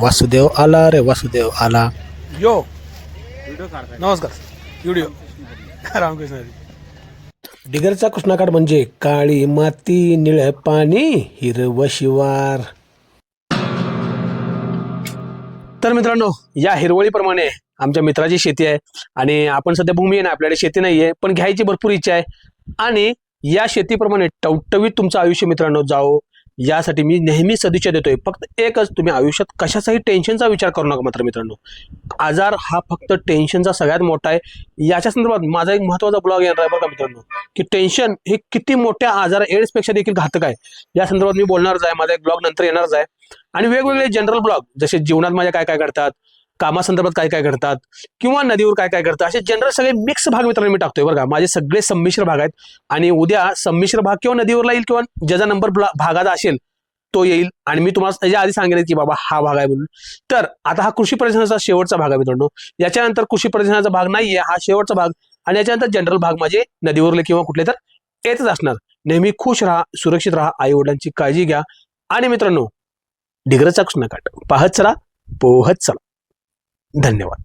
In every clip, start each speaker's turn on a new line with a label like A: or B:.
A: वासुदेव आला रे वासुदेव आला.
B: यो नमस्कार व्हिडिओ रामकृष्ण हरी.
A: डिगरचा कृष्णाकाठ म्हणजे काळी माती निळ पाणी हिरवं शिवार. तर मित्रांनो, या हिरवळीप्रमाणे आमच्या मित्राची शेती आहे आणि आपण सध्या भूमी आहे ना, आपल्याकडे शेती नाहीये, पण घ्यायची भरपूर इच्छा आहे. आणि या शेतीप्रमाणे टवटवीत तुमचं आयुष्य मित्रांनो जाओ, यासाठी मी नेहमी सदिच्छा देतोय. फक्त एकच, तुम्ही आयुष्यात कशाचाही टेन्शनचा विचार करू नका. मात्र मित्रांनो, आजार हा फक्त टेन्शनचा सगळ्यात मोठा आहे. याच्या संदर्भात माझा एक महत्त्वाचा ब्लॉग येणार आहे बरं का मित्रांनो, की टेन्शन हे किती मोठ्या आजार एड्सपेक्षा देखील घातक आहे. या संदर्भात मी बोलणारच आहे. माझा एक ब्लॉग नंतर येणारच आहे. आणि वेगवेगळे जनरल ब्लॉग, जसे जीवनात माझ्या काय काय घडतात, कामासंदर्भात काय काय घडतात, किंवा नदीवर काय काय घडतात, असे जनरल सगळे मिक्स भाग मित्रांनो मी टाकतोय बरं का. माझे सगळे संमिश्र भाग आहेत. आणि उद्या संमिश्र भाग किंवा नदीवरला येईल, किंवा ज्याचा नंबर भागाचा असेल तो येईल. आणि मी तुम्हाला त्याच्या आधी सांगेन की बाबा हा भाग आहे म्हणून. तर आता हा कृषी प्रदर्शनाचा शेवटचा भाग आहे मित्रांनो. याच्यानंतर कृषी प्रदर्शनाचा भाग नाहीये, हा शेवटचा भाग. आणि याच्यानंतर जनरल भाग माझे नदीवरले किंवा कुठले तर येतच असणार. नेहमी खुश राहा, सुरक्षित राहा, आई वडिलांची काळजी घ्या. आणि मित्रांनो, डिगरचा कृष्णाकाठ पाहत चला, पोहत चला. धन्यवाद.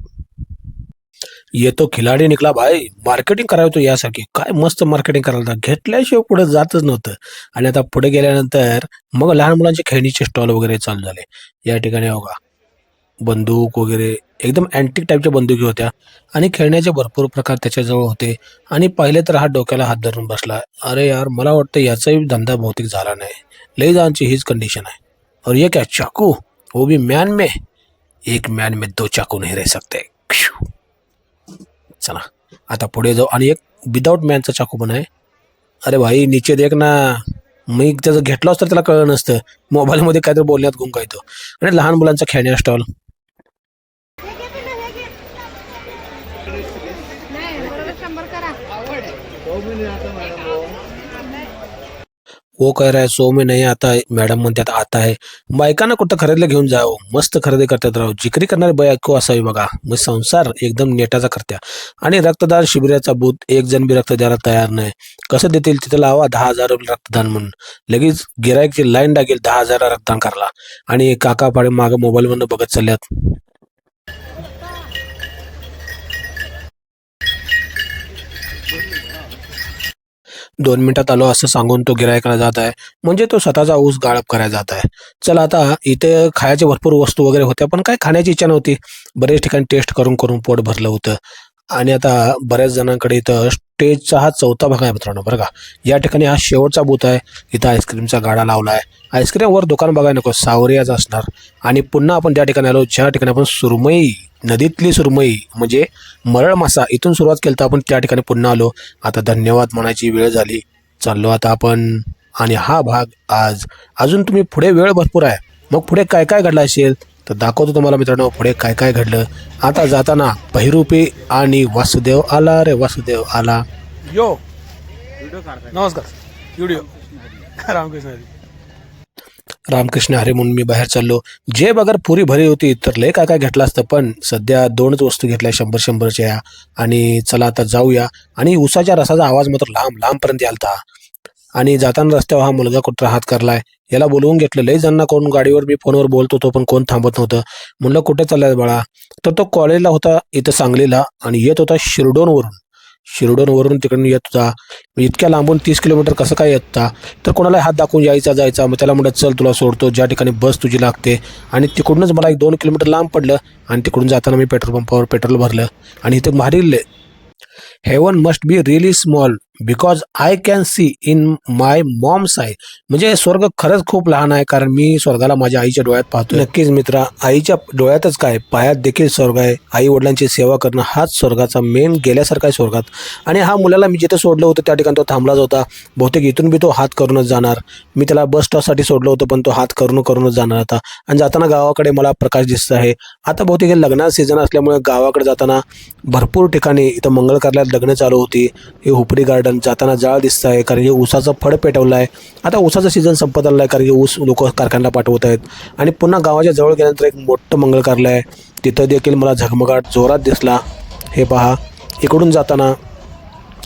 A: येतो खिलाडी निघला भाई. मार्केटिंग करायचो यासाठी, काय मस्त मार्केटिंग करायला घेतल्याशिवाय पुढे जातच नव्हतं. आणि आता पुढे गेल्यानंतर मग लहान मुलांचे खेळणीचे स्टॉल वगैरे चालू झाले. या ठिकाणी बघा, बंदूक वगैरे एकदम अँटिक टाईपच्या बंदुकी होत्या आणि खेळण्याचे भरपूर प्रकार त्याच्याजवळ होते. आणि पहिले तर हा डोक्याला हात धरून बसला. अरे यार, मला वाटतं याचाही धंदा भौतिक झाला नाही. लई जाणची हीच कंडिशन आहे. और ये क्या चाकू, वो भी मैन में. एक मैन में दो चाकू नहीं रह सकते. चला आता पुढे जाऊ. आणि एक विदाउट मॅनचा चाकू पण आहे. अरे भाई नीचे देख ना. मी त्याचं घेतलं असतं त्याला कळलं नसतं. मोबाईलमध्ये काहीतरी बोलण्यात गुंग येतो. आणि लहान मुलांचा खेळण्या स्टॉल. वो कह रहा है 100 में नहीं आता है, मॅडम म्हणतात आता आहे. बायकांना कुठं खरेदीला घेऊन जावं, मस्त खरेदी करतात राव. जिकरी करणारी बायको असावी बघा, मग संसार एकदम नेटाचा करत्या. आणि रक्तदान शिबिराचा बूथ, एक जण बी रक्त द्यायला तयार नाही. कसं देतील तिथं लावा 10,000 रक्तदान म्हणून. लगेच गिरायकची लाईन लागेल 10,000 रक्तदान करायला. आणि काका पाडे मागं मोबाईलवरनं बघत चालल्यात. 2 मिनिटात आलो असं सांगून तो गिरायकाला जात आहे. म्हणजे तो स्वतःचा ऊस गाळप करायला जात आहे. चला आता इथे खायचे भरपूर वस्तू वगैरे होत्या, पण काय खाण्याची इच्छा नव्हती. बरेच ठिकाणी टेस्ट करून करून पोट भरलं होतं. आणि आता बऱ्याच जणांकडे इथं स्टेजचा हा चौथा भाग आहे मित्रांनो बरं का. या ठिकाणी हा शेवटचा बूथ आहे. इथं आईस्क्रीमचा गाडा लावला आहे. आईस्क्रीमवर दुकान बघायला नको, सावरियाच असणार. आणि पुन्हा आपण त्या ठिकाणी आलो ज्या ठिकाणी आपण सुरमई, नदीतली सुरमई म्हणजे मरळ मासा, इथून सुरुवात केली तर आपण त्या ठिकाणी पुन्हा आलो. आता धन्यवाद म्हणायची वेळ झाली. चाललो आता आपण. आणि हा भाग आज अजून तुम्ही पुढे वेळ भरपूर आहे. मग पुढे काय काय घडलं असेल तर दाखवतो तुम्हाला मित्रांनो पुढे काय काय घडलं. आता जाताना बहिरूपी आणि वासुदेव आला रे वासुदेव आला.
B: यो नमस्कार व्हिडिओ रामकृष्ण हरी.
A: रामकृष्ण हरी म्हणून मी बाहेर चाललो. जे बगर पुरी भरी होती तर लय काय काय घेतलं असतं, पण सध्या 2च वस्तू घेतल्या 100-100च्या. आणि चला आता जाऊया. आणि उसाच्या रसाचा आवाज मात्र लांब लांबपर्यंत यालता. आणि जाताना रस्त्यावर हा मुलगा कुठं हात करलाय, याला बोलवून घेतलं. लय जणांना कोण गाडीवर मी फोनवर बोलत होतो, पण कोण थांबत नव्हतं. म्हणलं कुठे चाललाय बाळा, तर तो कॉलेजला होता इथं सांगलीला आणि येत होता शिरडोनवरून तिकडून येत होता. इतक्या लांबून 30 किलोमीटर कसं काय येत होता. तर कोणाला हात दाखवून यायचा जायचा. मग त्याला म्हणत चल तुला सोडतो ज्या ठिकाणी बस तुझी लागते. आणि तिकडूनच मला 1-2 किलोमीटर लांब पडलं. आणि तिकडून जाताना मी पेट्रोल पंपावर पेट्रोल भरलं. आणि इथं मारिले heaven must be really small because I can see in my mom's eye. म्हणजे स्वर्ग खरंच खूप लहान आहे, कारण मी स्वर्गाला माझ्या आईच्या डोळ्यात पाहतो. नक्कीच मित्रा, आईच्या डोळ्यातच काय, पायात देखील स्वर्ग आहे. आई वडिलांची सेवा करणं हाच स्वर्गाचा मेन गेल्यासारखा आहे स्वर्गात. आणि हा मुलाला मी जिथे सोडलं होतं त्या ठिकाणी तो थांबलाच होता. बहुतेक इथून बी तो हात करूनच जाणार. मी त्याला बस स्टॉपसाठी सोडलं होतं, पण तो हात करूनच जाणार होता. आणि जाताना गावाकडे मला प्रकाश दिसत आहे. आता बहुतेक हे लग्नाचा सीझन असल्यामुळे गावाकडे जाताना भरपूर ठिकाणी इथं मंगल कार्यालयात लग्न चालू होती. हे हुपरी गार्डन जाताना जाळ दिसत आहे, कारण की ऊसाचं फळ पेटवलं आहे. आता ऊसाचं सीझन संपत आलं आहे, कारण की ऊस लोक कारखान्याला पाठवत आहेत. आणि पुन्हा गावाच्या जवळ गेल्यानंतर एक मोठं मंगल कार्यालय आहे. तिथं देखील मला झगमगाट जोरात दिसला. हे पहा, इकडून जाताना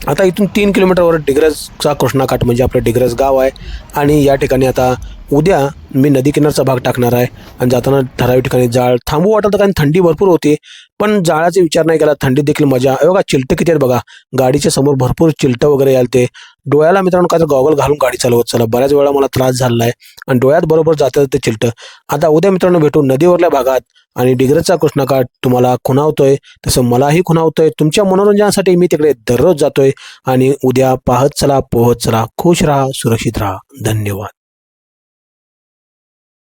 A: आता इथून 3 किलोमीटरवर डिग्रजचा कृष्णाकाठ म्हणजे आपलं डिग्रज गाव आहे. आणि या ठिकाणी आता उद्या मी नदी किनारचा भाग टाकणार आहे आणि जाताना ठराविक ठिकाणी जाळ थांबू वाटतं कारण थंडी भरपूर होती, पण जाळाचा विचार नाही केला. थंडीत देखील मजा. बघा चिलटं किती आहेत बघा, गाडीच्या समोर भरपूर चिलटं वगैरे याल ते. डोळ्याला मित्रांनो काय तर गॉगल घालून गाडी चालवत चला, बऱ्याच वेळा मला त्रास झाला आहे आणि डोळ्यात बरोबर जातं ते चिलटं. आता उद्या मित्रांनो भेटू नदीवरल्या भागात आणि डिग्रजचा कृष्णाकाठ तुम्हाला खुणावतोय तसं मलाही खुणावतोय. तुमच्या मनोरंजनासाठी मी तिकडे दररोज जातोय आणि उद्या पाहत चला, पोहत चला, खुश राहा, सुरक्षित राहा. धन्यवाद.